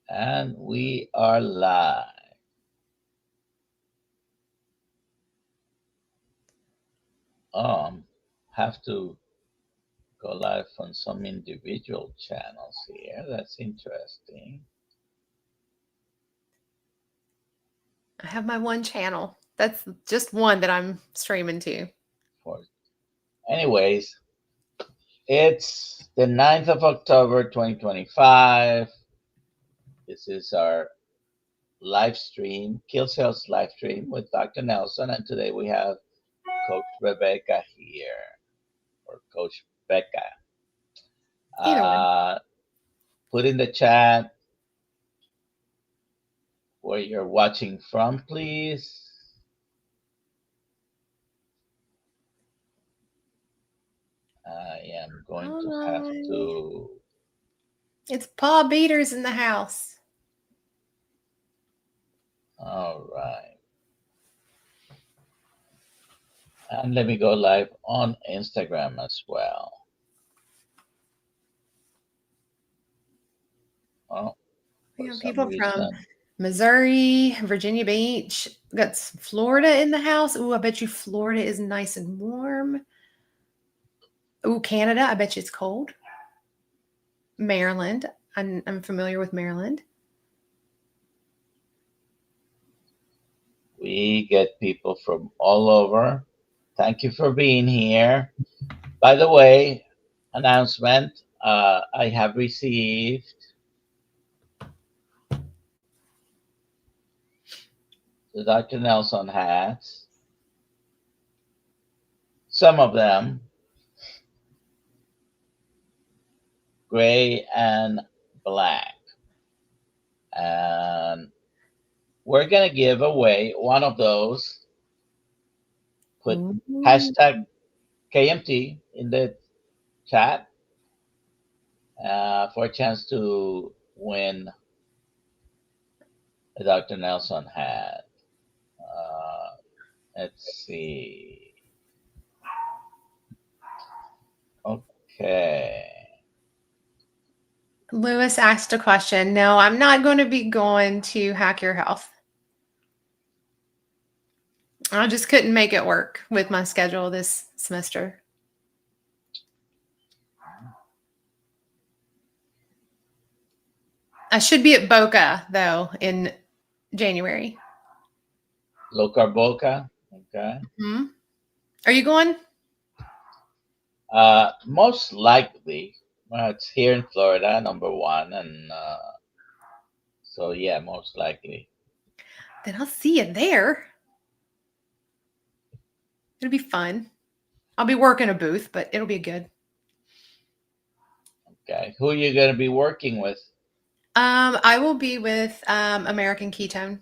And we are live. Have to go live on some individual channels here. That's interesting. I have my one channel. That's just one that I'm streaming to. For anyways, it's the 9th of October 2025. This is our live stream, Kiltz live stream with Dr. Nelson, and today we have Coach Rebekah here, or Coach Becca. Either one. Put in the chat where you're watching from, please. I am going to have Hi. to. It's Paw Beaters in the house. All right. And let me go live on Instagram as well. Oh, We for have some people from reason. Missouri, Virginia Beach. We got Florida in the house. Ooh, I bet you Florida is nice and warm. Ooh, Canada. I bet you it's cold. Maryland. I'm familiar with Maryland. We get people from all over. Thank you for being here. By the way, announcement I have received the Dr. Nelson hats, some of them gray and black. And we're going to give away one of those. Put Ooh. hashtag KMT in the chat for a chance to win a Dr. Nelson hat. Uh, let's see. Okay. Lewis asked a question. No, I'm not going to be going to Hack Your Health. I just couldn't make it work with my schedule this semester. I should be at Boca, though, in January. Locar Boca. Okay. Hmm. Are you going? Most likely, it's here in Florida, number one, and so yeah, most likely. Then I'll see you there. It'll be fun. I'll be working a booth, but it'll be good. Okay, who are you going to be working with? I will be with American Ketone.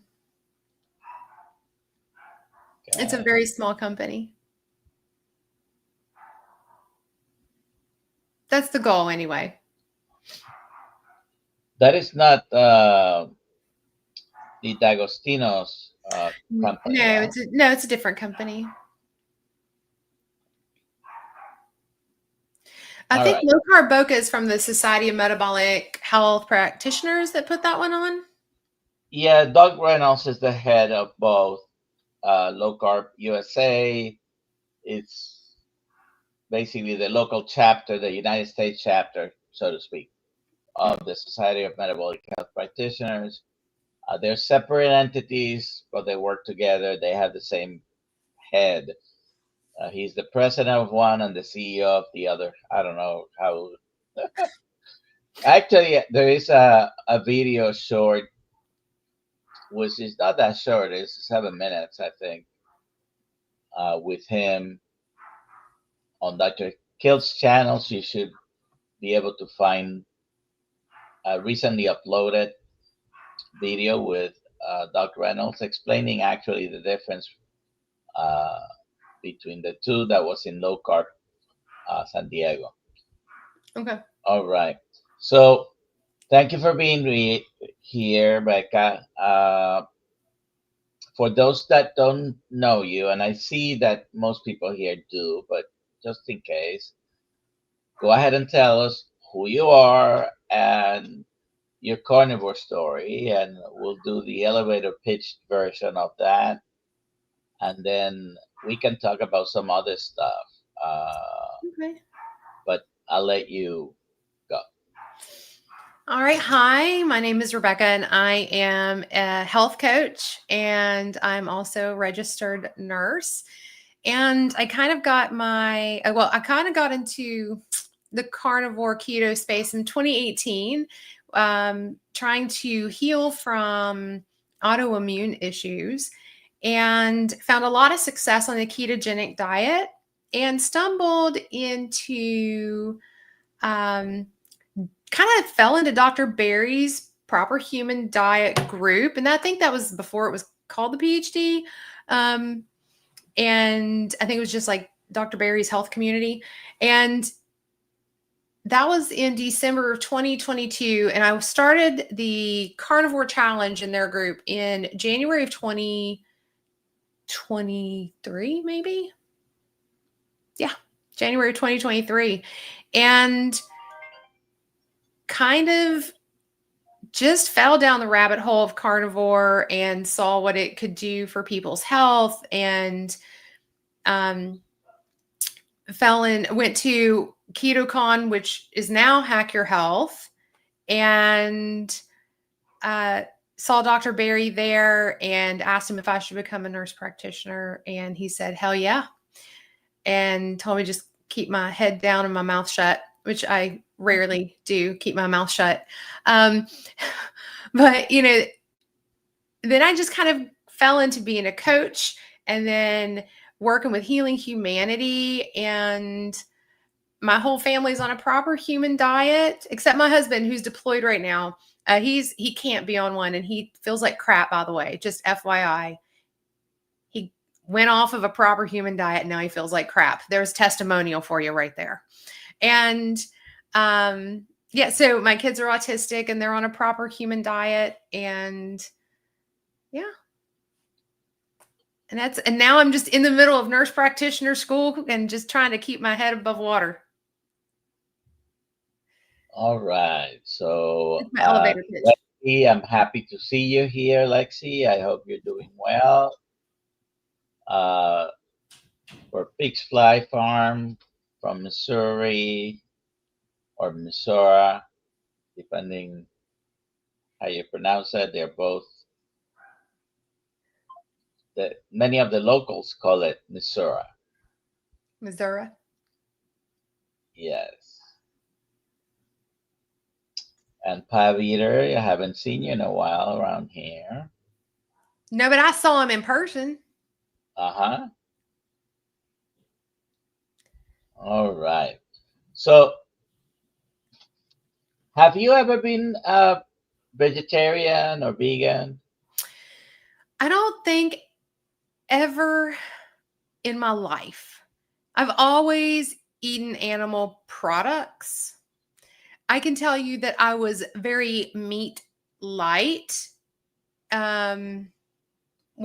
It's a Okay. very small company. That's the goal, anyway. That is not the D'Agostino's company, No, right? it's a different company. I All think right. Low Carb Boca is from the Society of Metabolic Health Practitioners that put that one on. Yeah, Doug Reynolds is the head of both Low Carb USA. It's basically the local chapter, the United States chapter, so to speak, of the Society of Metabolic Health Practitioners. They're separate entities, but they work together. They have the same head. He's the president of one and the CEO of the other. I don't know how. Actually, there is a video short, which is not that short. It's 7 minutes, I think, with him on Dr. Kiltz channels. You should be able to find a recently uploaded video with Doc Reynolds explaining actually the difference uh, between the two that was in low carb San Diego. Okay. All right. So thank you for being here, Becca. For those that don't know you, and I see that most people here do, but just in case, go ahead and tell us who you are and your carnivore story, and we'll do the elevator pitched version of that, and then we can talk about some other stuff. Okay. But I'll let you go. All right. Hi, my name is Rebekah, and I am a health coach, and I'm also a registered nurse. And I kind of got I kind of got into the carnivore keto space in 2018, trying to heal from autoimmune issues, and found a lot of success on the ketogenic diet, and stumbled into um, kind of fell into Dr. Barry's proper human diet group. And I think that was before it was called the PhD. Um, and I think it was just like Dr. Barry's health community. And that was in December of 2022. And I started the carnivore challenge in their group in January of 2023, maybe. Yeah, January 2023. And kind of just fell down the rabbit hole of carnivore and saw what it could do for people's health, and um, went to KetoCon, which is now Hack Your Health, and saw Dr. Barry there and asked him if I should become a nurse practitioner. And he said, hell yeah. And told me just keep my head down and my mouth shut, which I rarely do, keep my mouth shut. But, then I just kind of fell into being a coach, and then working with Healing Humanity. And my whole family's on a proper human diet, except my husband, who's deployed right now. He can't be on one, and he feels like crap, by the way, just FYI. He went off of a proper human diet, and now he feels like crap. There's testimonial for you right there. And yeah, so my kids are autistic, and they're on a proper human diet, and yeah. And now I'm just in the middle of nurse practitioner school and just trying to keep my head above water. All right. So, It's my elevator pitch. Lexi, I'm happy to see you here, Lexi. I hope you're doing well. For Pigs Fly Farm from Missouri or Missouri, depending how you pronounce it, they're both. Many of the locals call it Missouri. Missouri. Yes. And Pie Eater, I haven't seen you in a while around here. No, but I saw him in person. Uh-huh. All right. So, have you ever been a vegetarian or vegan? I don't think ever in my life. I've always eaten animal products. I can tell you that I was very meat light when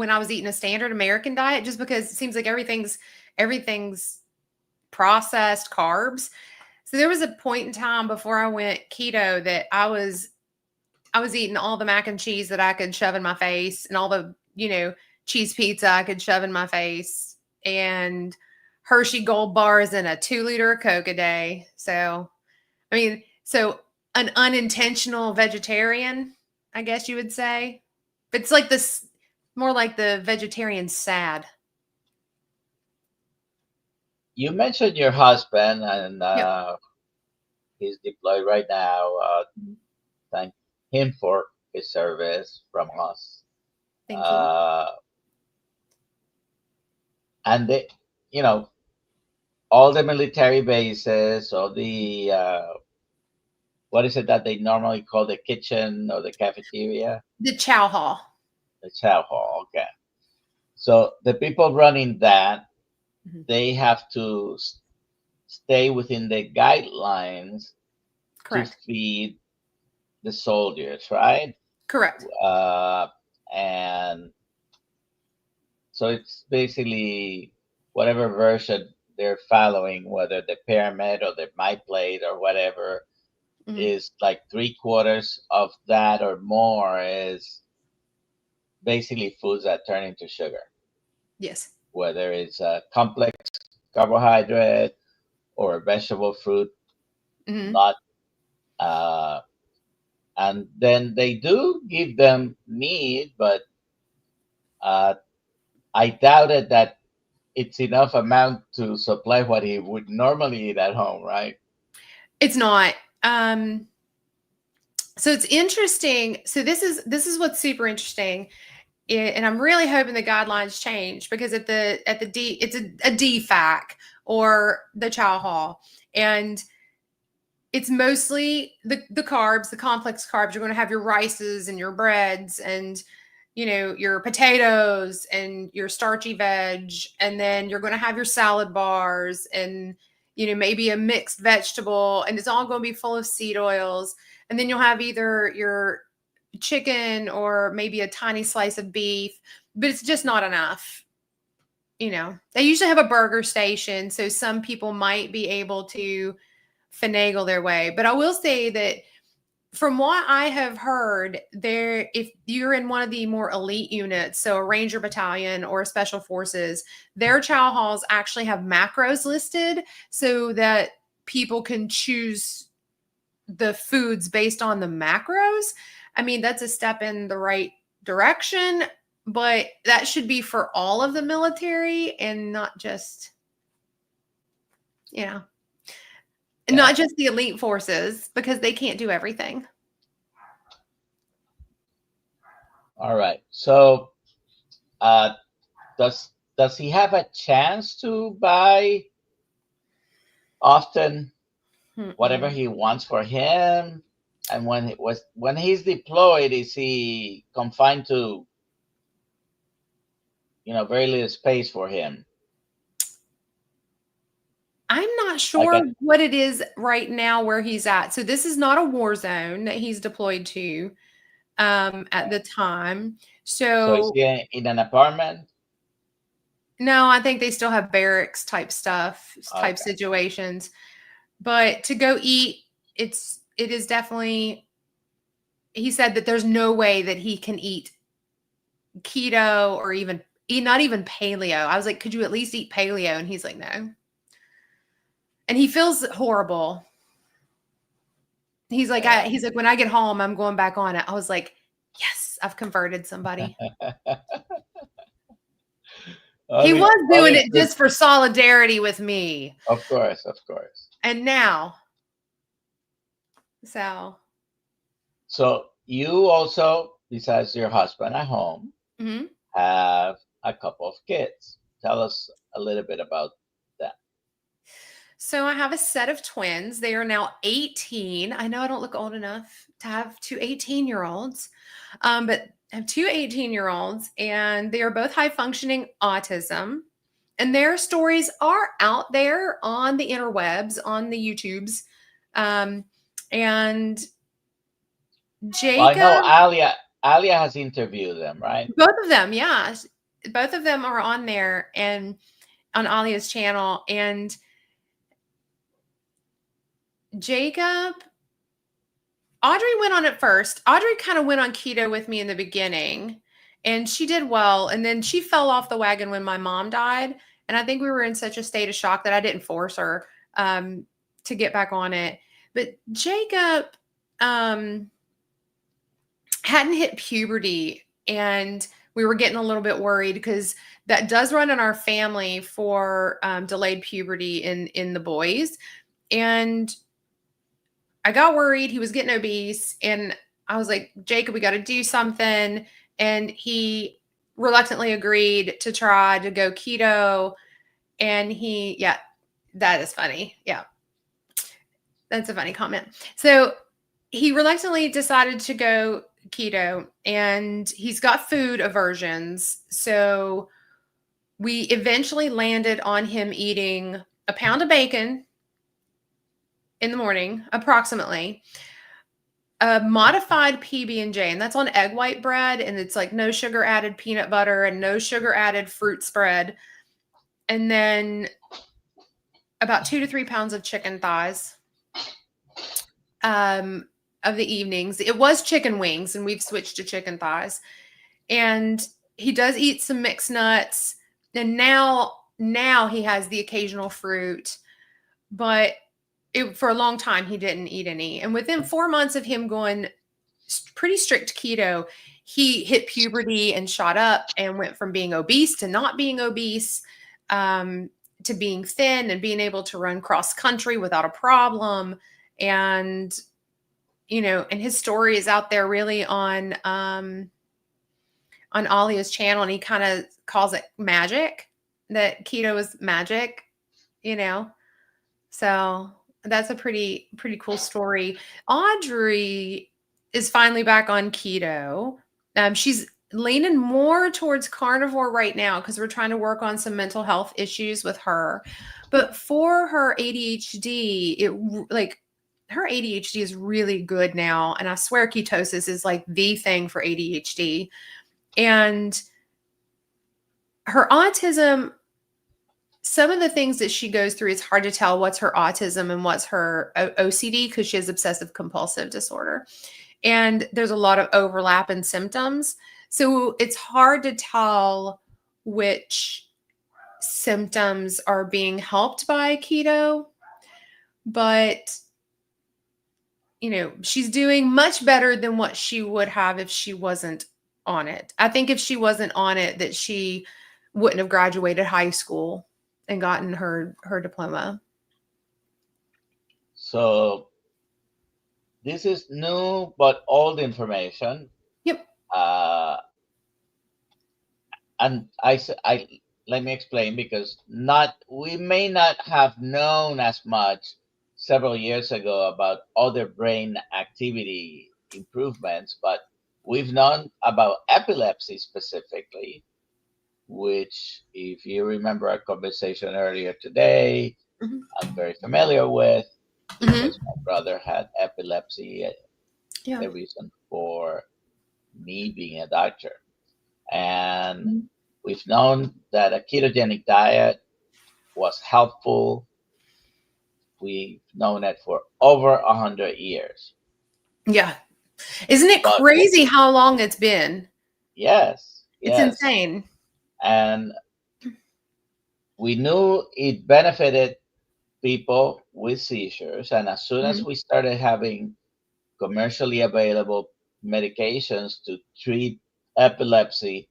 I was eating a standard American diet, just because it seems like everything's processed carbs. So there was a point in time before I went keto that I was eating all the mac and cheese that I could shove in my face, and all the, cheese pizza I could shove in my face, and Hershey Gold bars and a 2-liter of Coke a day. So, so an unintentional vegetarian, I guess you would say. But it's like this, more like the vegetarian sad. You mentioned your husband, and Yep. he's deployed right now. Thank him for his service from us. Thank you. And they, all the military bases, all the what is it that they normally call the kitchen or the cafeteria? The chow hall. The chow hall. Okay. So the people running that, they have to stay within the guidelines. Correct. To feed the soldiers, right? Correct. And so it's basically whatever version they're following, whether the pyramid or the my plate or whatever. is like 3/4 of that or more is basically foods that turn into sugar. Yes. Whether it's a complex carbohydrate or a vegetable fruit, not and then they do give them meat, but I doubted that it's enough amount to supply what he would normally eat at home, right? It's not. So it's interesting. So this is what's super interesting, and I'm really hoping the guidelines change, because at the D, it's a DFAC, or the Chow Hall, and it's mostly the carbs, the complex carbs. You're going to have your rices and your breads and your potatoes and your starchy veg, and then you're going to have your salad bars and maybe a mixed vegetable, and it's all going to be full of seed oils. And then you'll have either your chicken or maybe a tiny slice of beef, but it's just not enough. They usually have a burger station, so some people might be able to finagle their way. But I will say that from what I have heard, if you're in one of the more elite units, so a Ranger Battalion or a Special Forces, their chow halls actually have macros listed so that people can choose the foods based on the macros. I mean, that's a step in the right direction, but that should be for all of the military and not just, not just the elite forces, because they can't do everything. All right. So, does he have a chance to buy often whatever he wants for him? And when he's deployed, is he confined to very little space for him? I'm not sure what it is right now where he's at. So this is not a war zone that he's deployed to at the time. So is he in an apartment? No, I think they still have barracks type stuff, type situations. But to go eat, it is definitely, he said that there's no way that he can eat keto or not even paleo. I was like, could you at least eat paleo? And he's like, no. And he feels horrible. He's like, when I get home, I'm going back on it. I was like, yes, I've converted somebody. He was doing it just for solidarity with me. Of course. And now, So you also, besides your husband at home, have a couple of kids. Tell us a little bit about that. So I have a set of twins. They are now 18. I know I don't look old enough to have two 18-year-olds, but I have two 18-year-olds, and they are both high-functioning autism. And their stories are out there on the interwebs, on the YouTubes. And Jacob... Well, I know Alia has interviewed them, right? Both of them, yeah. Both of them are on there and on Alia's channel. And Jacob, Audrey went on it first. Audrey kind of went on keto with me in the beginning, and she did well. And then she fell off the wagon when my mom died. And I think we were in such a state of shock that I didn't force her to get back on it. But Jacob hadn't hit puberty, and we were getting a little bit worried because that does run in our family for delayed puberty in the boys. And I got worried. He was getting obese, and I was like, Jacob, we got to do something. And he reluctantly agreed to try to go keto. And that is funny. Yeah. That's a funny comment. So he reluctantly decided to go keto, and he's got food aversions. So we eventually landed on him eating a pound of bacon in the morning, approximately, a modified PB&J, and that's on egg white bread, and it's like no sugar added peanut butter and no sugar added fruit spread, and then about 2 to 3 pounds of chicken thighs. um, of the evenings. It was chicken wings, and we've switched to chicken thighs. And he does eat some mixed nuts, and now he has the occasional fruit, but for a long time he didn't eat any. And within 4 months of him going pretty strict keto, he hit puberty and shot up and went from being obese to not being obese, to being thin and being able to run cross country without a problem. And and his story is out there really on Alia's channel, and he kind of calls it magic, that keto is magic, you know. So that's a pretty cool story. Audrey is finally back on keto. She's leaning more towards carnivore right now because we're trying to work on some mental health issues with her. But for her ADHD, her ADHD is really good now, and I swear ketosis is like the thing for ADHD. And her autism, some of the things that she goes through, it's hard to tell what's her autism and what's her OCD, because she has obsessive compulsive disorder. And there's a lot of overlap in symptoms. So it's hard to tell which symptoms are being helped by keto. But, she's doing much better than what she would have if she wasn't on it. I think if she wasn't on it, that she wouldn't have graduated high school and gotten her diploma. So this is new but old information. Yep. And I let me explain, because we may not have known as much several years ago about other brain activity improvements, but we've known about epilepsy specifically, which, if you remember our conversation earlier today, Mm-hmm. I'm very familiar with, because Mm-hmm. my brother had epilepsy, Yeah. the reason for me being a doctor. And we've known that a ketogenic diet was helpful. We've known it for over 100 years. Yeah. Isn't it But crazy how long it's been? yes, It's yes. insane. And we knew it benefited people with seizures. And as soon as we started having commercially available medications to treat epilepsy,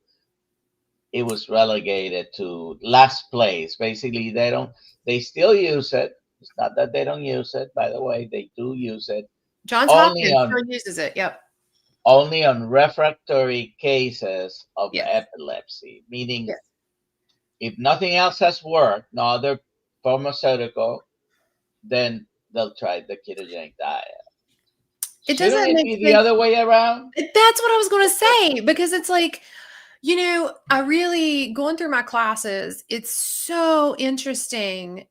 it was relegated to last place. Basically, they still use it. It's not that they don't use it, by the way, they do use it. Johns Only Hopkins on still uses it. Yep. only on refractory cases of Yes. epilepsy, meaning Yes. if nothing else has worked, no other pharmaceutical, then they'll try the ketogenic diet. It Shouldn't doesn't it make be the sense. other way around? That's what I was going to say, because it's like, I really, going through my classes, it's so interesting,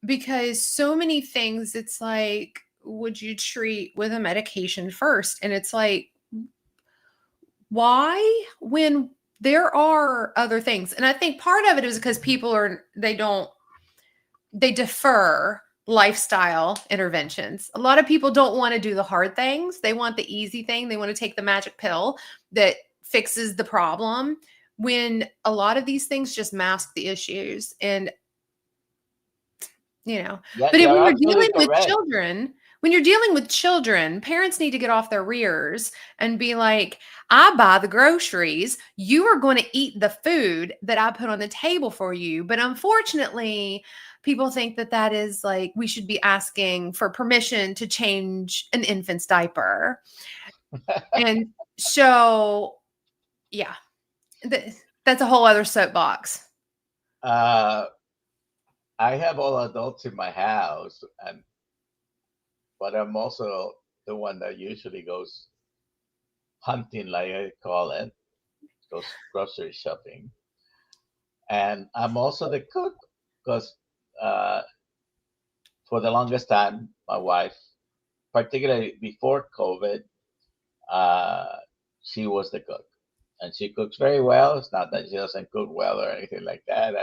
because so many things, it's like, would you treat with a medication first? And it's like, why, when there are other things? And I think part of it is because people they defer lifestyle interventions. A lot of people don't want to do the hard things. They want the easy thing. They want to take the magic pill that fixes the problem, when a lot of these things just mask the issues. And, Yeah, but you're when absolutely correct. you're dealing with children, parents need to get off their rears and be like, I buy the groceries. You are going to eat the food that I put on the table for you. But unfortunately, people think that is like, we should be asking for permission to change an infant's diaper. And so, yeah, that's a whole other soapbox. I have all adults in my house, but I'm also the one that usually goes hunting, like I call it, goes grocery shopping. And I'm also the cook, because for the longest time, my wife, particularly before COVID, uh, she was the cook. And she cooks very well. It's not that she doesn't cook well or anything like that.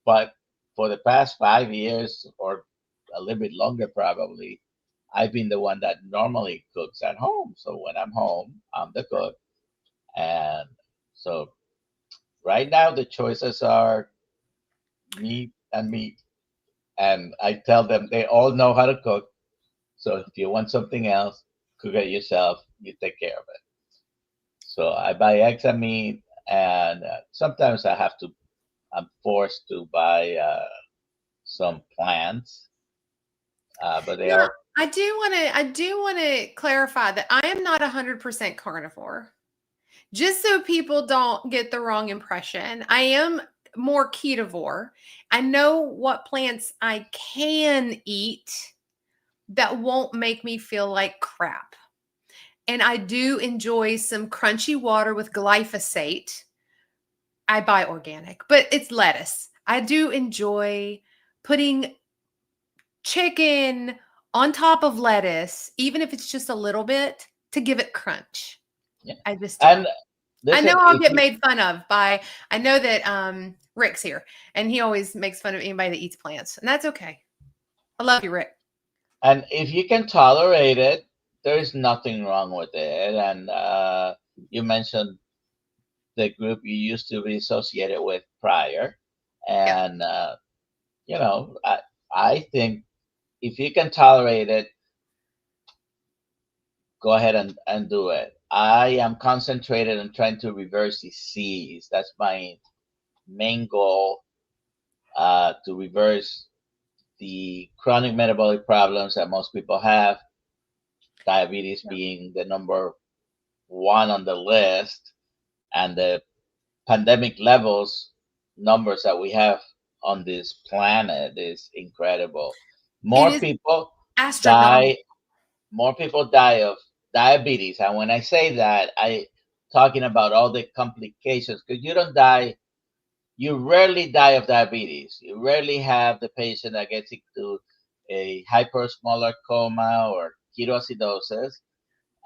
But for the past 5 years, or a little bit longer probably, I've been the one that normally cooks at home. So when I'm home, I'm the cook. And so right now the choices are meat and meat. And I tell them they all know how to cook. So if you want something else, cook it yourself. You take care of it. So I buy eggs and meat, and sometimes I'm forced to buy some plants, but they Now, are. I do want to clarify that I am not 100% carnivore. Just so people don't get the wrong impression, I am more ketovore. I know what plants I can eat that won't make me feel like crap. And I do enjoy some crunchy water with glyphosate. I buy organic, but it's lettuce. I do enjoy putting chicken on top of lettuce, even if it's just a little bit, to give it crunch. Yeah. I just do. And I know listen, I'll if get you made fun of by, I know that Rick's here and he always makes fun of anybody that eats plants, and that's okay. I love you, Rick. and if you can tolerate it, there is nothing wrong with it. And you mentioned the group you used to be associated with prior, Yeah. and you know, I think if you can tolerate it, go ahead and do it. I am concentrated on trying to reverse disease. That's my main goal, to reverse the chronic metabolic problems that most people have, diabetes Yeah. being the number one on the list, and the pandemic levels numbers that we have on this planet is incredible. It More is people astronomical. die more people die of diabetes. And when I say that, I talking about all the complications, because you rarely die of diabetes. You rarely have the patient that gets into a hypersmolar coma or ketoacidosis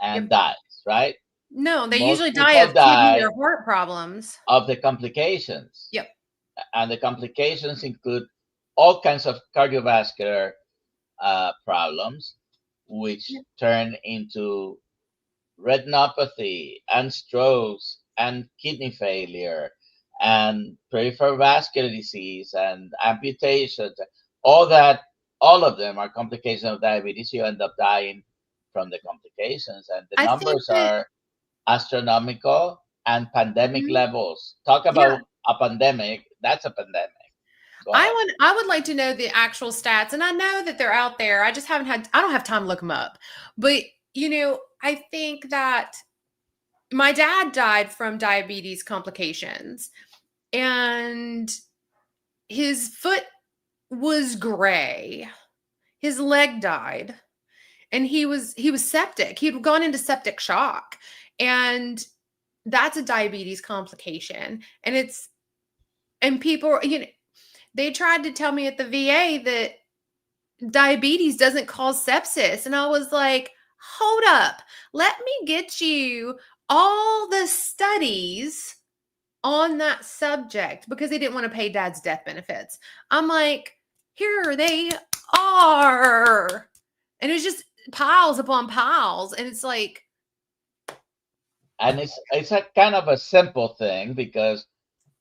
and Yep. dies, right? No, they Most usually die people of kidney die or heart problems. of the complications. Yep. And the complications include all kinds of cardiovascular problems, which Yep. turn into retinopathy and strokes and kidney failure and peripheral vascular disease and amputations, all that, all of them are complications of diabetes. You end up dying from the complications, and the I think numbers that, are astronomical and pandemic mhm, levels. Talk yeah, about a pandemic. That's a pandemic. Go ahead. I would like to know the actual stats, and I know that they're out there. I just haven't had, I don't have time to look them up. But I think that my dad died from diabetes complications, and his foot was gray. His leg died, and he was septic. He'd gone into septic shock, and that's a diabetes complication. And people, they tried to tell me at the VA that diabetes doesn't cause sepsis, and I was like, hold up, let me get you all the studies on that subject, because they didn't want to pay dad's death benefits. I'm like, here they are. And it's just piles upon piles. And it's like, And it's a kind of a simple thing, because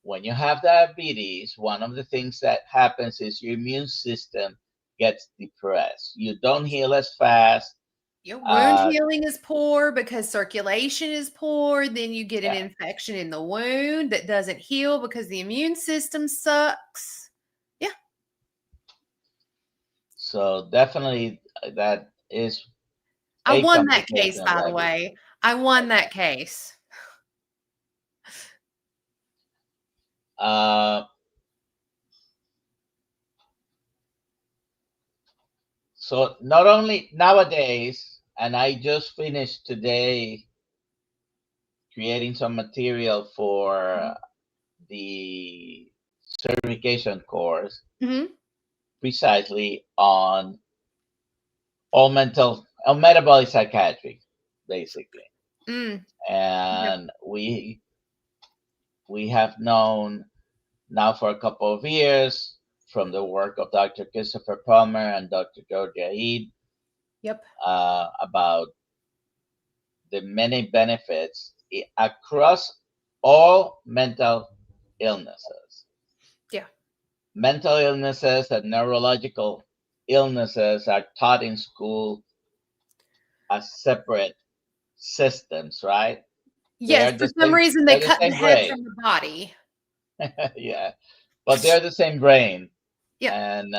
when you have diabetes, one of the things that happens is your immune system gets depressed. You don't heal as fast. your wound Uh, healing is poor because circulation is poor. Then you get an yeah. infection in the wound that doesn't heal because the immune system sucks. Yeah. So definitely that is I a won that case, complication of by the diabetes. way. I won that case. Uh, so not only nowadays, and I just finished today creating some material for the certification course, Mm-hmm. precisely on all metabolic psychiatry, basically. Mm. Okay. And we have known now for a couple of years from the work of Dr. Christopher Palmer and Dr. Georgia Eid Yep. About the many benefits across all mental illnesses. Yeah. Mental illnesses and neurological illnesses are taught in school as separate systems, right? They Yes, are for the some same. reason they They're the cut the same head brain. from the body. Yeah, but they're the same brain, Yep. and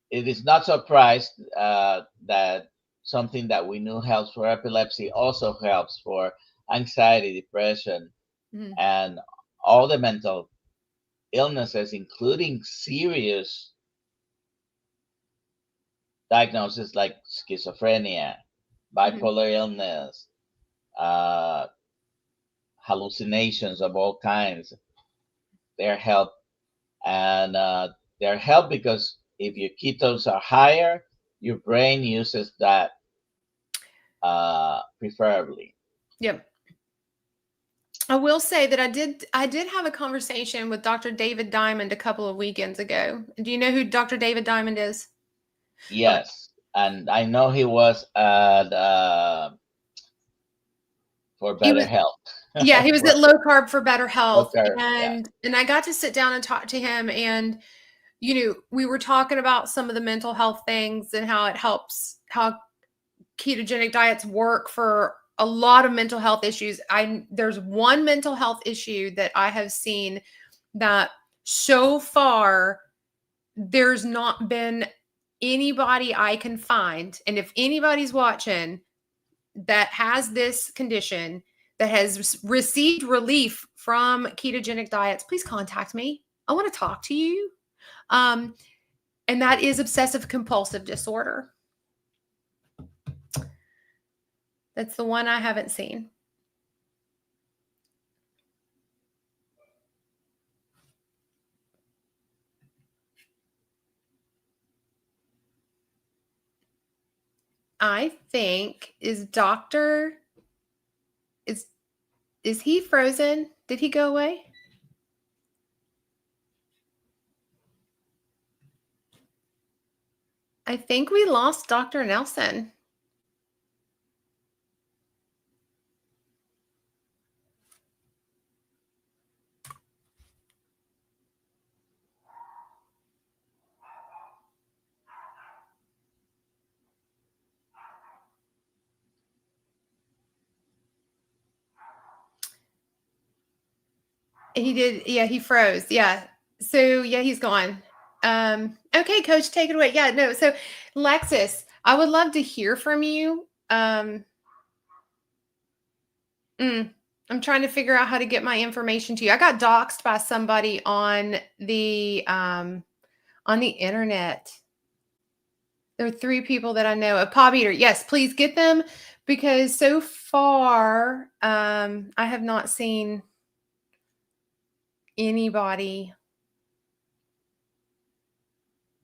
it is not surprised that something that we knew helps for epilepsy also helps for anxiety, depression, Mm-hmm. and all the mental illnesses, including serious diagnoses like schizophrenia, Mm-hmm. bipolar illness, uh, hallucinations of all kinds. They're help, and they're help because if your ketones are higher, your brain uses that preferably. Yep. I will say that I did have a conversation with Dr. David Diamond a couple of weekends ago. Do you know who Dr. David Diamond is? Okay. Yes, and I know he was at for He better was health. Yeah, he was For at Low Carb for Better Health, okay, yeah, and I got to sit down and talk to him, and we were talking about some of the mental health things and how it helps, how ketogenic diets work for a lot of mental health issues. There's one mental health issue that I have seen that so far there's not been anybody I can find, and if anybody's watching that has this condition that has received relief from ketogenic diets, please contact me. I want to talk to you. Um, and that is obsessive compulsive disorder. That's the one I haven't seen. I think is is he frozen? Did he go away? I think we lost Dr. Nelson. He did. Yeah, he froze. Yeah. So yeah, he's gone. Okay, coach, take it away. Yeah, no. So Lexus, I would love to hear from you. I'm trying to figure out how to get my information to you. I got doxxed by somebody on the internet. There are 3 people that I know. A Paw Eater. Yes, please get them, because so far I have not seen anybody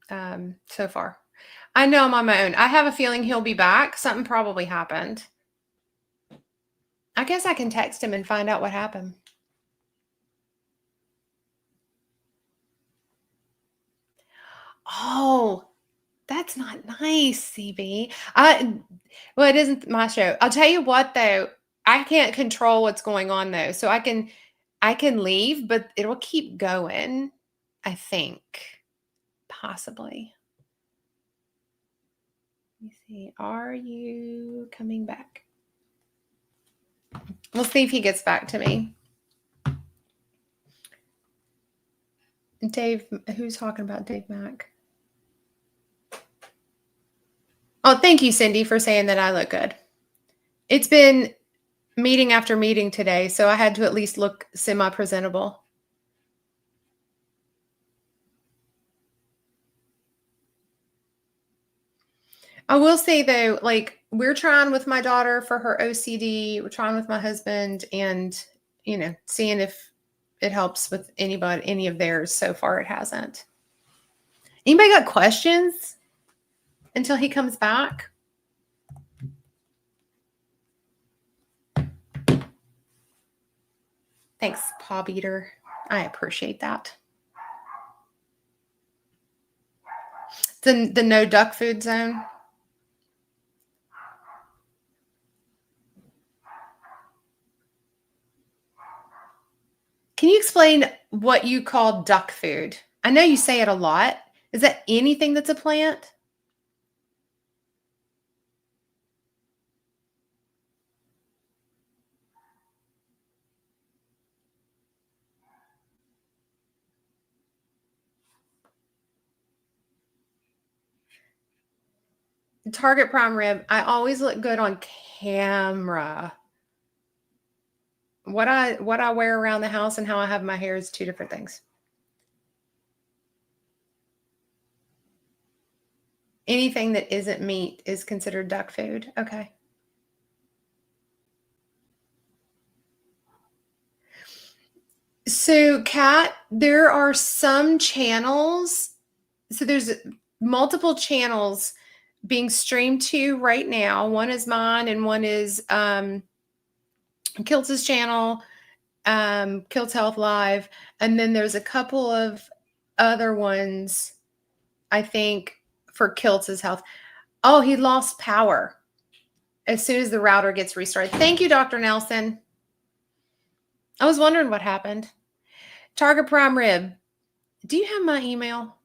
so far. I know I'm on my own. I have a feeling he'll be back. Something probably happened. I guess I can text him and find out what happened. Oh, that's not nice, CB. Well, it isn't my show. I'll tell you what though, I can't control what's going on though. So I can leave, but it'll keep going, I think. Possibly. Let me see. Are you coming back? We'll see if he gets back to me. Dave, who's talking about Dave Mack? Oh, thank you, Cindy, for saying that I look good. It's been meeting after meeting today, so I had to at least look semi-presentable. I will say though, like we're trying with my daughter for her OCD, we're trying with my husband, and seeing if it helps with any of theirs. So far it hasn't. Anybody got questions until he comes back? Thanks, Paw Beater. I appreciate that. The no duck food zone. Can you explain what you call duck food? I know you say it a lot. Is that anything that's a plant? Target prime rib. I always look good on camera. What I wear around the house and how I have my hair is two different things. Anything that isn't meat is considered duck food. Okay. So, Kat, there are some channels. So there's multiple channels being streamed to right now. One is mine and one is Kiltz's channel, Kiltz Health Live. And then there's a couple of other ones, I think, for Kiltz's Health. Oh, he lost power as soon as the router gets restarted. Thank you, Dr. Nelson. I was wondering what happened. Target Prime Rib. Do you have my email?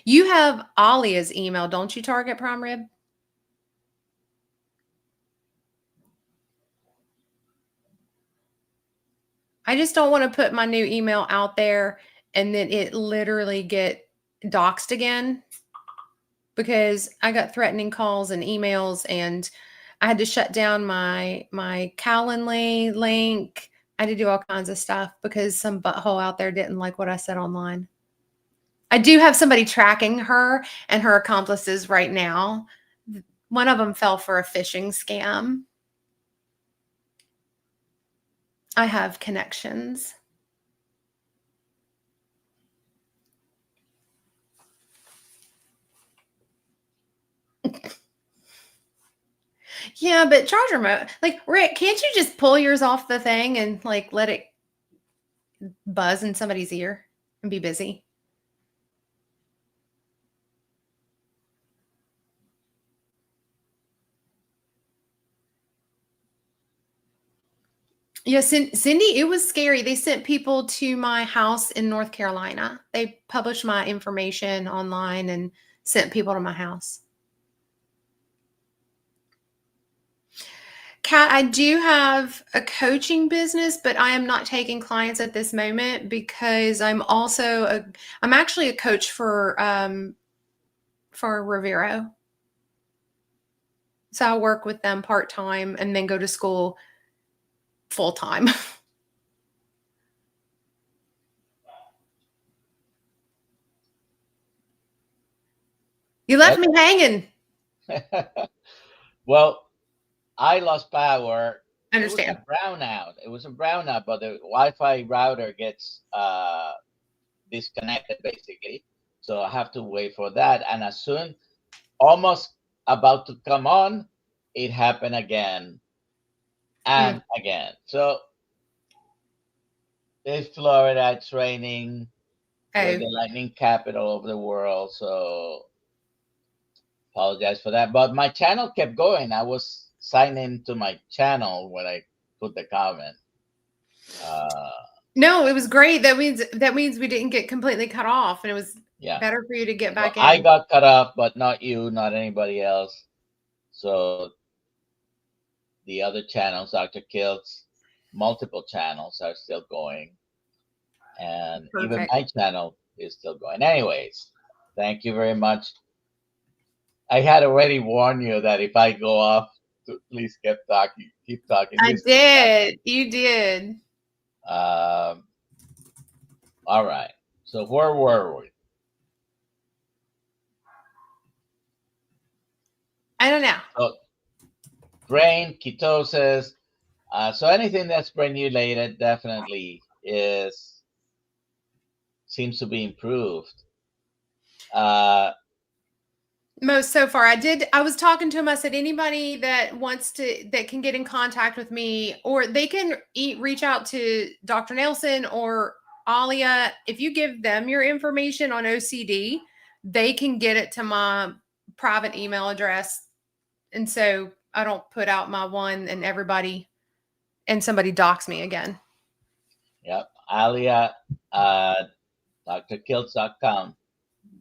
You have Alia's email, don't you, Target Prime Rib? I just don't want to put my new email out there and then it literally get doxed again, because I got threatening calls and emails, and I had to shut down my Calendly link. I had to do all kinds of stuff because some butthole out there didn't like what I said online. I do have somebody tracking her and her accomplices right now. One of them fell for a phishing scam. I have connections. Yeah, but charger mode, like, Rick, can't you just pull yours off the thing and like let it buzz in somebody's ear and be busy? Yeah, Cindy, it was scary. They sent people to my house in North Carolina. They published my information online and sent people to my house. Kat, I do have a coaching business, but I am not taking clients at this moment because I'm actually a coach for Rivero. So I work with them part-time and then go to school full-time. You left me hanging. Well, I lost power. I understand. It was a brownout, but the Wi-Fi router gets disconnected basically. So I have to wait for that. And as soon, almost about to come on, it happened again and again. So it's Florida, it's raining. We're the lightning capital of the world. So apologize for that. But my channel kept going. I was signed into my channel when I put the comment. No, it was great. That means we didn't get completely cut off, and it was better for you to get back in. I got cut off, but not you, not anybody else. So the other channels, Dr. Kiltz, multiple channels are still going. And even my channel is still going. Anyways, thank you very much. I had already warned you that if I go off, please keep talking. I did. You did. All right. So where were we? I don't know. So, brain, ketosis. So anything that's brain related definitely seems to be improved. Most so far. I was talking to him. I said, anybody that can get in contact with me, or they can reach out to Dr. Nelson or Alia. If you give them your information on OCD, they can get it to my private email address. And so I don't put out my one and somebody docks me again. Yep. Alia at drkiltz.com,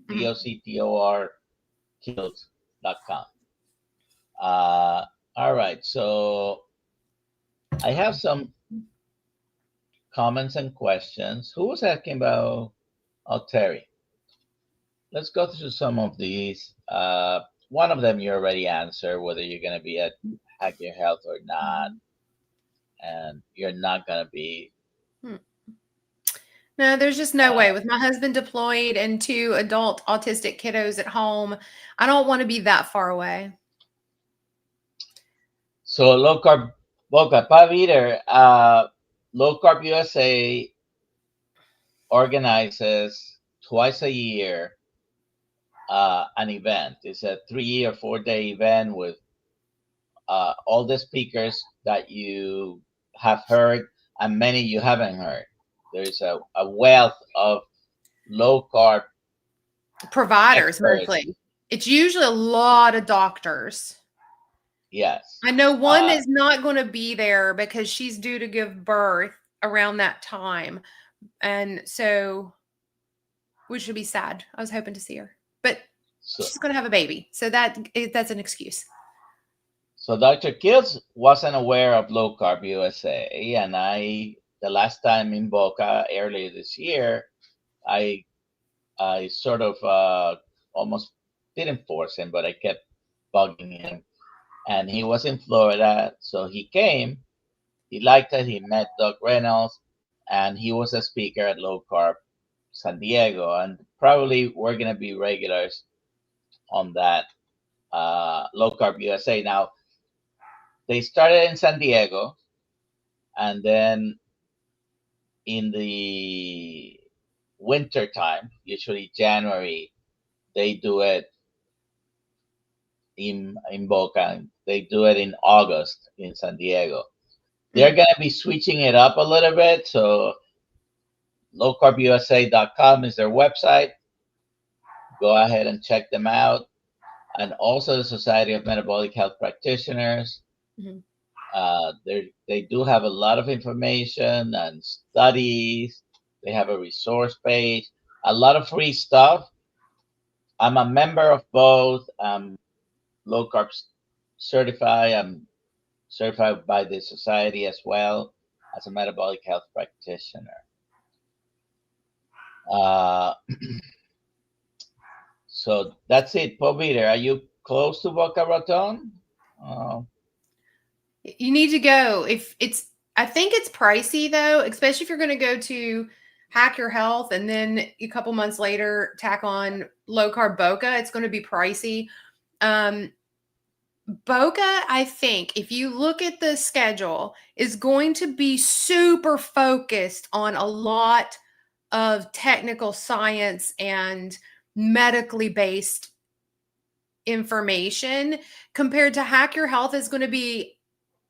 Mhm. DOCTOR Kiltz.com. Uh, all right, so I have some comments and questions. Who was asking about Terry? Let's go through some of these. One of them you already answered, whether you're going to be at Hack Your Health or not, and you're not going to be. Hmm. No, there's just no way. With my husband deployed and 2 adult autistic kiddos at home, I don't want to be that far away. So low carb, Boca Paviter, Low Carb USA organizes twice a year an event. It's a 3 or 4 day event with all the speakers that you have heard and many you haven't heard. There's a wealth of low carb Providers experts. mostly. It's usually a lot of doctors. Yes. I know one is not going to be there because she's due to give birth around that time. And so, which would be sad. I was hoping to see her, but she's going to have a baby. So that's an excuse. So Dr. Kiltz wasn't aware of Low Carb USA, and the last time in Boca earlier this year, I sort of almost didn't force him, but I kept bugging him, and he was in Florida, so he came. He liked it. He met Doug Reynolds, and he was a speaker at Low Carb San Diego, and probably we're gonna be regulars on that Low Carb USA. Now they started in San Diego, and then in the winter time, usually January, they do it in Boca. They do it in August in San Diego. They're going to be switching it up a little bit. So lowcarbusa.com is their website. Go ahead and check them out. And also the Society of Metabolic Health Practitioners. Mm-hmm. They do have a lot of information and studies. They have a resource page, a lot of free stuff. I'm a member of both. Low carb certified. I'm certified by the society as well as a metabolic health practitioner. So that's it. Poviter, are you close to Boca Raton? You need to go. I think it's pricey though, especially if you're going to go to Hack Your Health and then a couple months later tack on Low Carb Boca. It's going to be pricey. Boca, I think, if you look at the schedule, is going to be super focused on a lot of technical science and medically based information, compared to Hack Your Health is going to be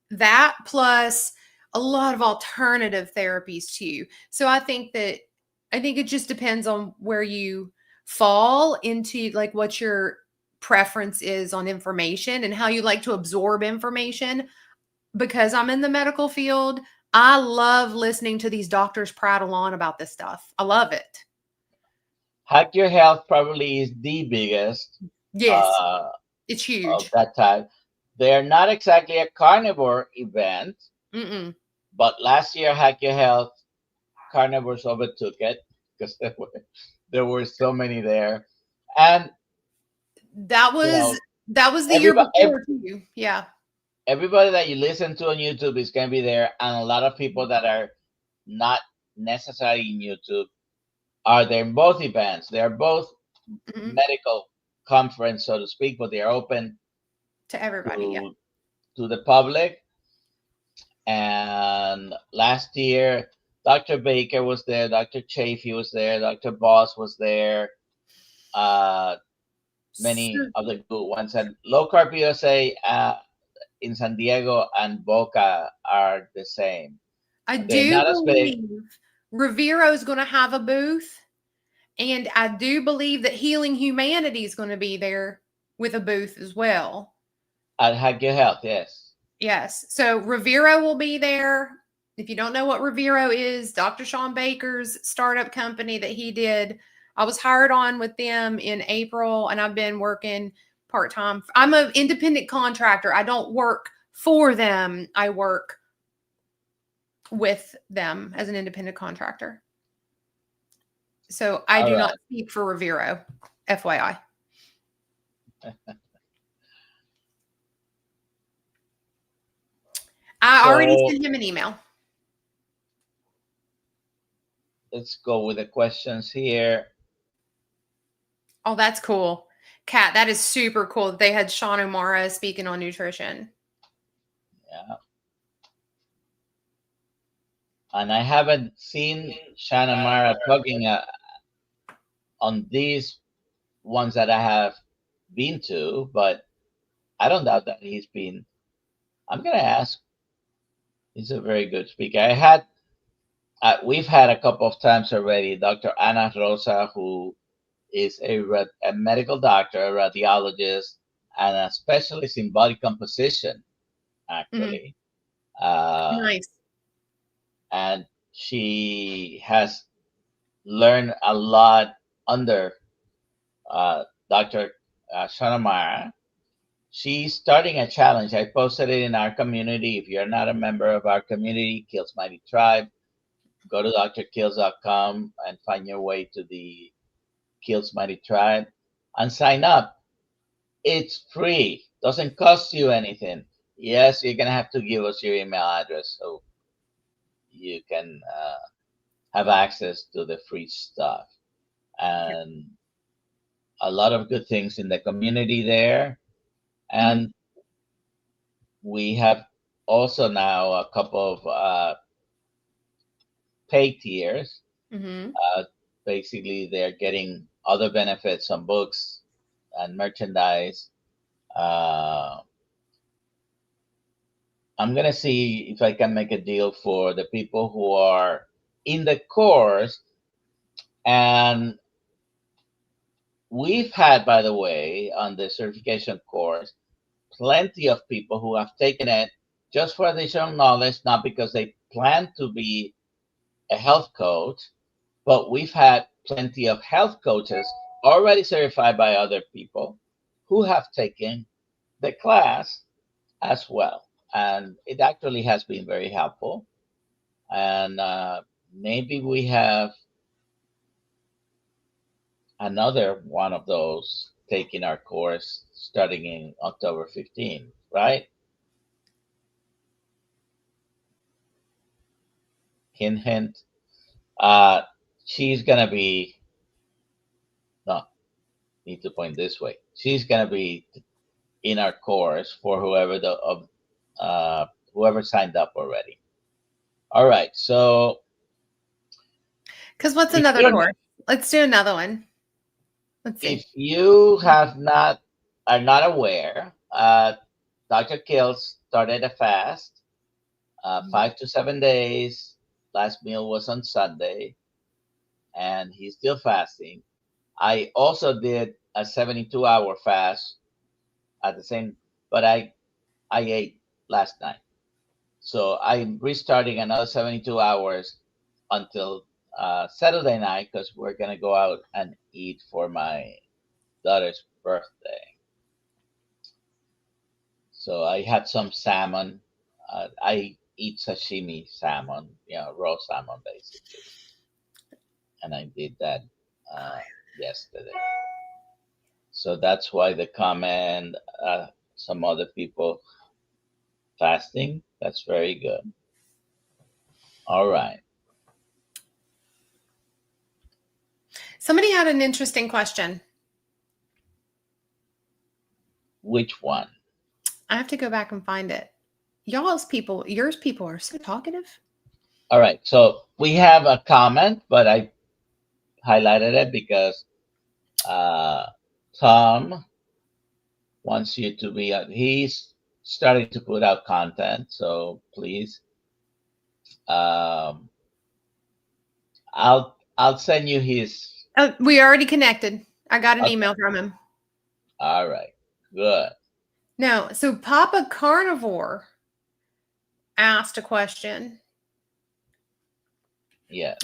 that plus a lot of alternative therapies too. So I think it just depends on where you fall into, like what your preference is on information and how you like to absorb information. Because I'm in the medical field, I love listening to these doctors prattle on about this stuff. I love it. Hack Your Health probably is the biggest. Yes, it's huge. Of that type. They're not exactly a carnivore event, but last year Hack Your Health carnivores overtook it because there were so many there, and that was the year before too. Yeah. Everybody that you listen to on YouTube is going to be there, and a lot of people that are not necessarily in YouTube are there in both events. They are both medical conference, so to speak, but they are open to everybody, to the public. And last year, Dr. Baker was there, Dr. Chafee was there, Dr. Boss was there. Many of the good ones, and Low Carb USA in San Diego and Boca are the same. I do believe Revero is going to have a booth, and I do believe that Healing Humanity is going to be there with a booth as well. At Hack Your Health, yes. Yes. So Revero will be there. If you don't know what Revero is, Dr. Sean Baker's startup company that he did, I was hired on with them in April, and I've been working part-time. I'm an independent contractor. I don't work for them. I work with them as an independent contractor. So I do not speak for Revero, FYI. I already sent him an email. Let's go with the questions here. Oh, that's cool. Kat, that is super cool that they had Sean O'Mara speaking on nutrition. Yeah. And I haven't seen Sean O'Mara talking on these ones that I have been to, but I don't doubt that he's been. I'm going to ask. He's a very good speaker. We've had a couple of times already Dr. Ana Rosa, who is a medical doctor, a radiologist, and a specialist in body composition, actually. Nice. And she has learned a lot under Dr. Sean O'Mara. She's starting a challenge. I posted it in our community. If you're not a member of our community, Kiltz Mighty Tribe, go to drkiltz.com and find your way to the Kiltz Mighty Tribe and sign up. It's free. Doesn't cost you anything. Yes, you're going to have to give us your email address so you can have access to the free stuff. And a lot of good things in the community there. And we have also now a couple of paid tiers. Basically, they're getting other benefits on books and merchandise. I'm going to see if I can make a deal for the people who are in the course. And we've had, by the way, on the certification course, plenty of people who have taken it just for additional knowledge, not because they plan to be a health coach, but we've had plenty of health coaches already certified by other people who have taken the class as well. And it actually has been very helpful. And maybe we have another one of those taking our course starting in October 15th, right? Hint, hint. She's going to be, no, need to point this way. She's going to be in our course for whoever signed up already. All right. So. Because what's another course? Let's do another one. Let's see. If you are not aware, Dr. Kiltz started a fast, 5 to 7 days. Last meal was on Sunday, and he's still fasting. I also did a 72-hour fast at the same, but I ate last night. So I'm restarting another 72 hours until Saturday night because we're going to go out and eat for my daughter's birthday. So I had some salmon. I eat sashimi salmon, raw salmon basically. And I did that yesterday. So that's why the comment, some other people fasting, that's very good. All right. Somebody had an interesting question. Which one? I have to go back and find it. Yours people are so talkative. All right. So we have a comment, but I highlighted it because Tom wants you to be, he's starting to put out content. So please, I'll send you his. Oh, we already connected. I got an email from him. All right. Good. No, so Papa Carnivore asked a question. Yes.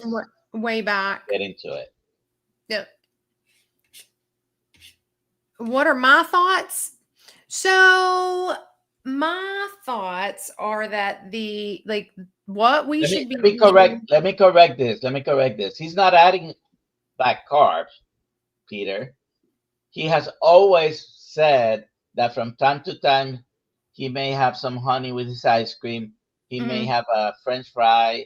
way back. Get into it. Yeah. What are my thoughts? So my thoughts are that the like what we Let me should be let me correct eating. let me correct this. Let me correct this. He's not adding back carbs, Peter. He has always said that from time to time he may have some honey with his ice cream. He may Mhm, have a French fry,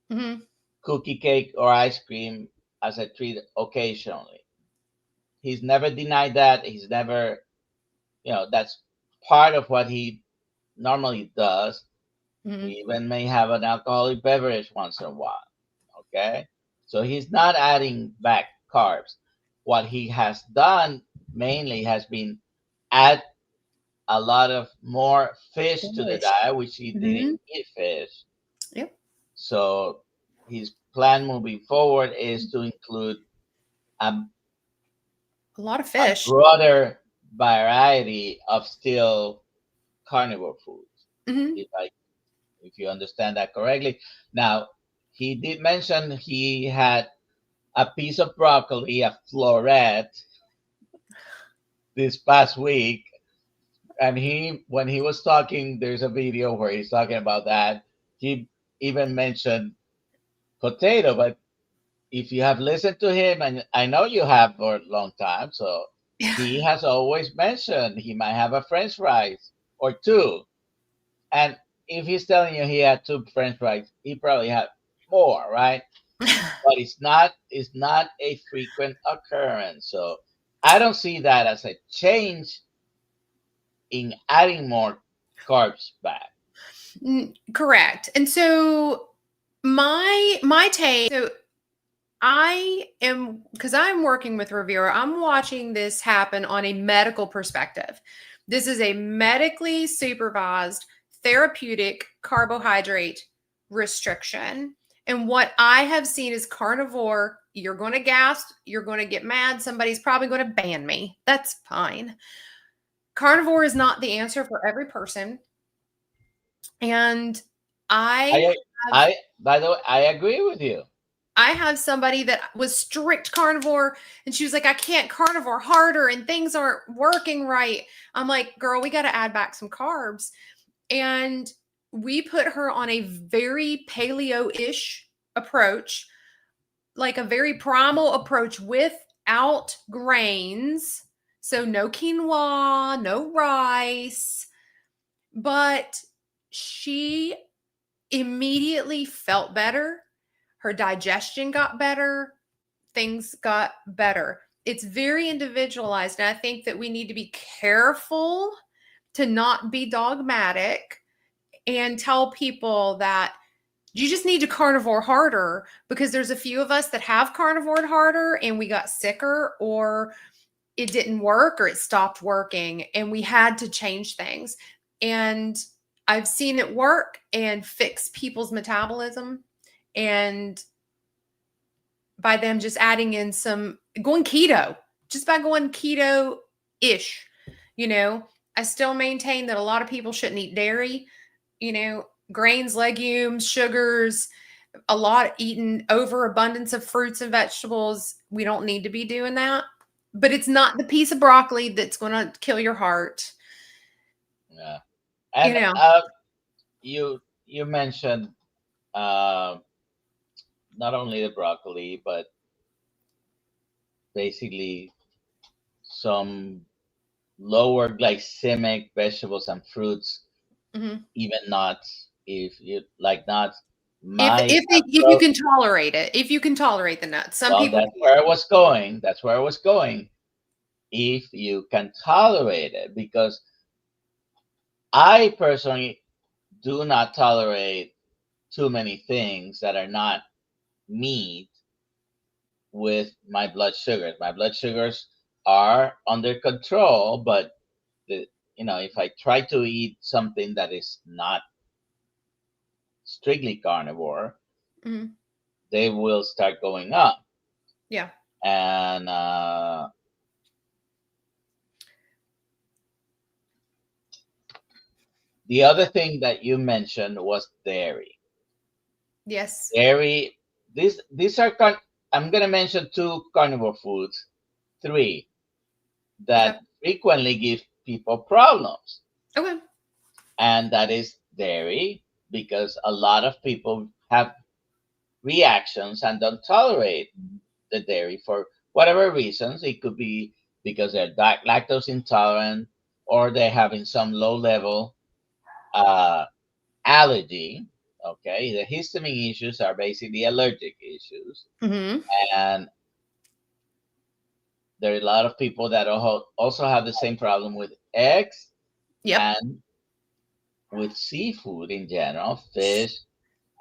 mhm, cookie cake, or ice cream as a treat occasionally. He's never denied that. He's never, that's part of what he normally does. mhm. He even may have an alcoholic beverage once in a while. Okay. So he's not adding back carbs. What he has done mainly has been add a lot of more fish to the Fish. diet, which he didn't Mhm. eat fish. Yep. So his plan moving forward is to include a, A lot of a fish. broader variety of still carnivore foods. Mhm. If I if you understand that correctly. Now he did mention he had a piece of broccoli, a floret, this past week, and when he was talking, there's a video where he's talking about that. He even mentioned potato, but if you have listened to him, and I know you have for a long time, so he has always mentioned he might have a French fries or two. And if he's telling you he had two French fries, he probably had more, right? But it's not a frequent occurrence. So I don't see that as a change in adding more carbs back. Correct. And so my take. So I am because I'm working with Rivera. I'm watching this happen on a medical perspective. This is a medically supervised therapeutic carbohydrate restriction. And what I have seen is carnivore. You're going to gasp. You're going to get mad. Somebody's probably going to ban me. That's fine. Carnivore is not the answer for every person. And I I have I by the way, I agree with you. I have somebody that was strict carnivore and she was like, I can't carnivore harder and things aren't working right. I'm like, girl, we got to add back some carbs. And we put her on a very paleo ish approach, like a very primal approach without grains. So no quinoa, no rice. But she immediately felt better. Her digestion got better. Things got better. It's very individualized. And I think that we need to be careful to not be dogmatic and tell people that you just need to carnivore harder because there's a few of us that have carnivored harder and we got sicker or it didn't work or it stopped working and we had to change things. And I've seen it work and fix people's metabolism. And by them just adding in some going keto, just by going keto ish, you know, I still maintain that a lot of people shouldn't eat dairy, you know, grains, legumes, sugars, a lot eating overabundance of fruits and vegetables. We don't need to be doing that. But it's not the piece of broccoli that's going to kill your heart. Yeah. You And know, you mentioned uh, not only the broccoli, but basically some lower glycemic vegetables and fruits, mhm. even nuts. If you like nuts, if my if they, if you approach. can tolerate it, if you can tolerate the nuts, some Well, people that's where I was going. That's where I was going. If you can tolerate it, because I personally do not tolerate too many things that are not meat with my blood sugars. My blood sugars are under control, but the, if I try to eat something that is not strictly carnivore, mhm, they will start going up. yeah. And the other thing that you mentioned was dairy. Yes. Dairy. These are I'm gonna mention two carnivore foods, three Okay. that frequently give people problems, Okay. and that is dairy, because a lot of people have reactions and don't tolerate the dairy for whatever reasons. It could be because they're lactose intolerant, or they're having some low level uh, allergy. Okay, the histamine issues are basically allergic issues, Mm-hmm. and there are a lot of people that also have the same problem with eggs Yep. and with seafood in general, fish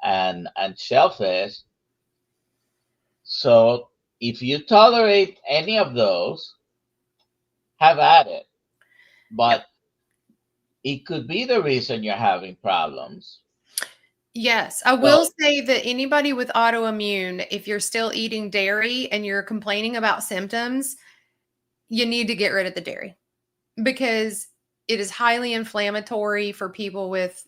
and shellfish. So if you tolerate any of those, have at it. Yep. But it could be the reason you're having problems. Yes. I will So say that anybody with autoimmune, if you're still eating dairy and you're complaining about symptoms, you need to get rid of the dairy because it is highly inflammatory for people with,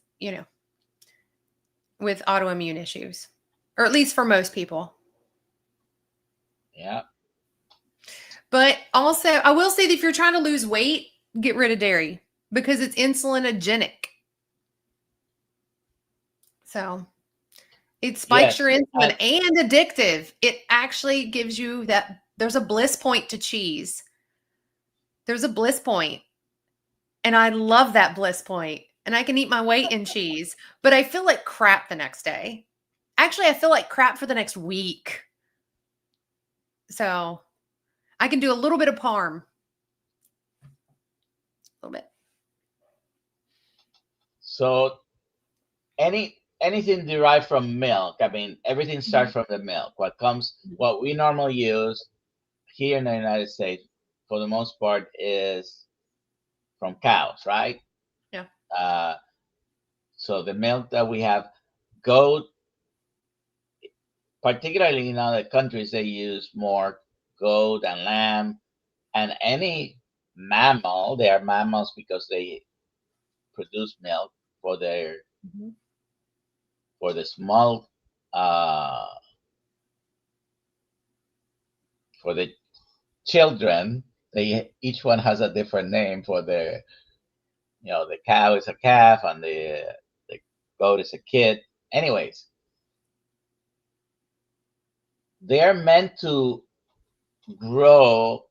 with autoimmune issues, or at least for most people. yeah, But also, I will say that if you're trying to lose weight, get rid of dairy because it's insulinogenic. So it spikes yes, your insulin and addictive. It actually gives you that. There's a bliss point to cheese. There's a bliss point, and I love that bliss point. And I can eat my weight in cheese, but I feel like crap the next day. Actually, I feel like crap for the next week. So I can do a little bit of parm, a little bit. so anything derived from milk. I mean, everything starts Mhm. from the milk. What we normally use here in the United States, for the most part, is from cows, right? Yeah. Uh, so the milk that we have, goat, particularly in other countries, they use more goat and lamb, and any mammal. They are mammals because they produce milk for their Mhm. for the small uh, for the children. They each one has a different name for their. The cow is a calf and the goat is a kid. Anyways, they're meant to grow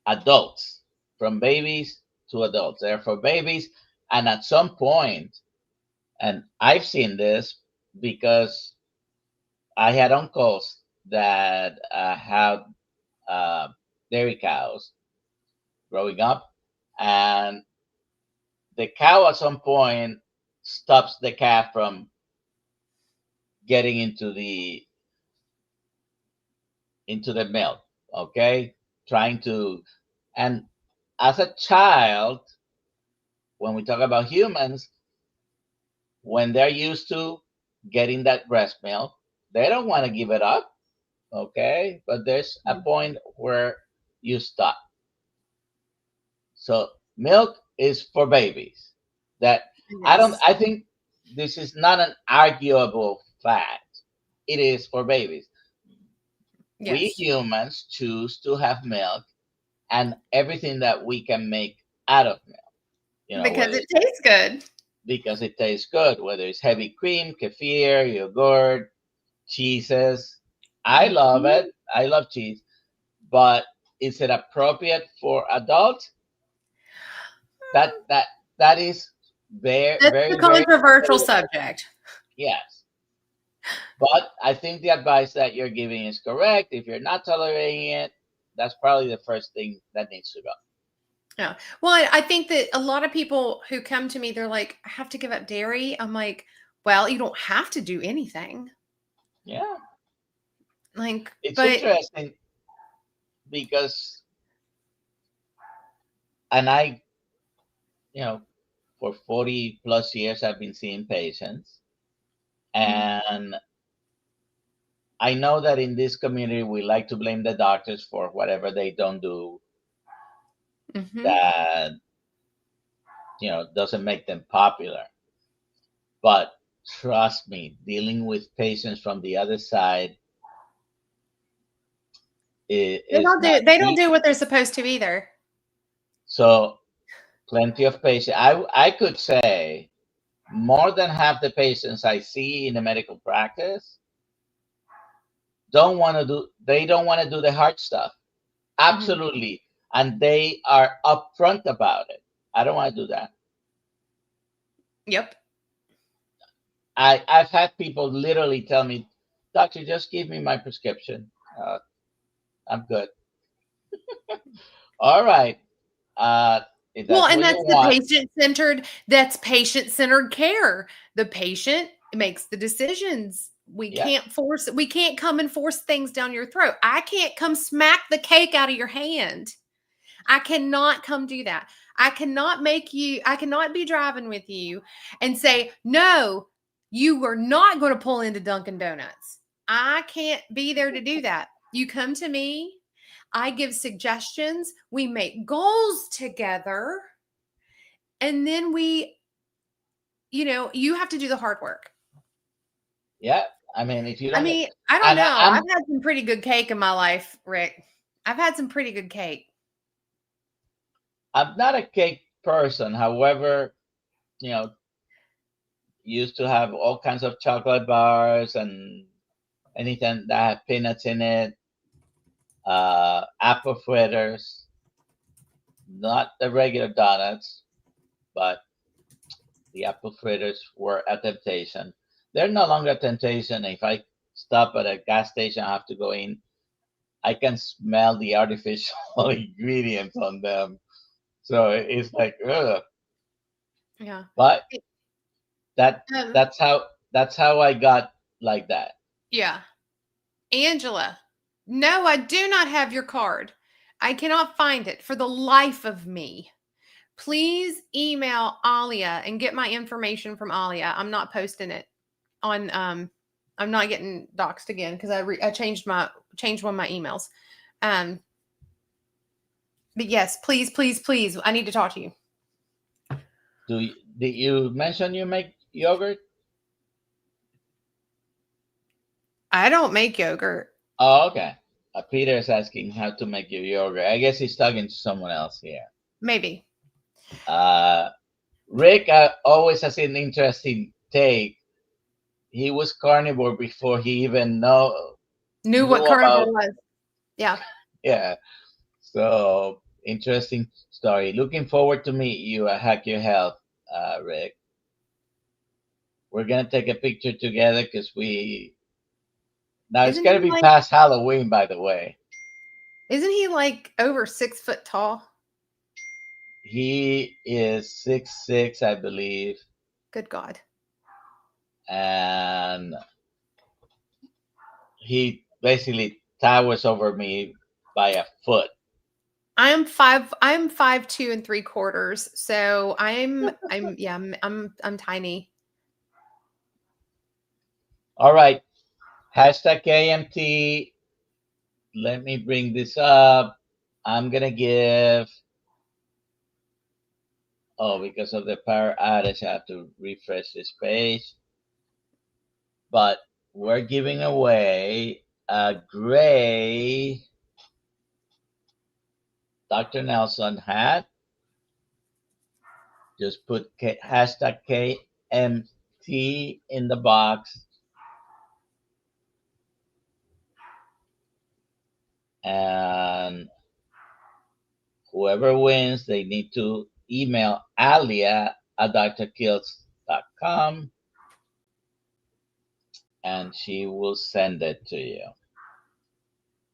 adults, from babies to adults. They're for babies, and at some point, and I've seen this because I had uncles that had uh, dairy cows growing up, and the cow at some point stops the calf from getting into the milk. Okay, trying to, and as a child, when we talk about humans, when they're used to getting that breast milk, they don't want to give it up. Okay, but there's a point where you stop. So milk is for babies. That I don't. Yes. I think this is not an arguable fact. It is for babies. We Yes. humans choose to have milk and everything that we can make out of milk. Because Whether it it's tastes good. because it tastes good, whether it's heavy cream, kefir, yogurt, cheeses. I love Mhm. it. I love cheese, but is it appropriate for adults? That is very That's very a very controversial debatable. subject. Yes, but I think the advice that you're giving is correct. If you're not tolerating it, that's probably the first thing that needs to go. Yeah. Well, I think that a lot of people who come to me, they're like, I have to give up dairy. I'm like, well, you don't have to do anything. Yeah, Like, it's but interesting because, and you know, for 40 plus years, I've been seeing patients, Mhm. and I know that in this community, we like to blame the doctors for whatever they don't do Mhm. that, doesn't make them popular. But trust me, dealing with patients from the other side is not They don't do easy. what they're supposed to either. So plenty of patients. I could say more than half the patients I see in the medical practice they don't want to do the hard stuff. Mhm. Absolutely. And they are upfront about it. I don't want to do that. Yep. I've had people literally tell me, doctor, just give me my prescription. I'm good. All right. Uh, if Well, that's and what you that's the want, patient-centered care. The patient makes the decisions. yeah, We can't come and force things down your throat. I can't come smack the cake out of your hand. I cannot come do that. I cannot be driving with you and say, no, you are not going to pull into Dunkin' Donuts. I can't be there to do that. You come to me, I give suggestions, we make goals together, and then you have to do the hard work. yeah. I mean, if you I don't get, mean, I don't and know. I've had some pretty good cake in my life, Rick. I've had some pretty good cake. I'm not a cake person. However, you know, used to have all kinds of chocolate bars and anything that had peanuts in it, apple fritters, not the regular donuts, but the apple fritters were a temptation. They're no longer a temptation. If I stop at a gas station, I have to go in. I can smell the artificial ingredients on them, so it's like, ugh. Yeah. But It- that Um, that's how that's how I got like that. yeah. Angela, no, I do not have your card. I cannot find it for the life of me. Please email Alia and get my information from Alia. I'm not posting it on I'm not getting doxxed again because I changed one of my emails. Um but yes, please, please, please, I need to talk to you. Did you mention you make yogurt? I don't make yogurt. Oh, okay. Peter is asking how to make your yogurt. I guess he's talking to someone else here. Maybe. Uh, Rick always has an interesting take. He was carnivore before he even Knew knew what about. carnivore was. Yeah. Yeah. So interesting story. Looking forward to meet you at Hack Your Health, Rick. We're gonna take a picture together because we now it's Isn't he gonna be like past Halloween, by the way. isn't he like over 6 foot tall? He is 6'6", I believe, Good God. and he basically towers over me by a foot. I'm 5'2 3/4". So I'm tiny. All right, hashtag KMT. Let me bring this up. I'm gonna give. Oh, because of the power outage, I have to refresh this page. But we're giving away a gray Dr. Nelson hat. Just put hashtag KMT in the box, and whoever wins, they need to email Alia at drkiltz.com, and she will send it to you.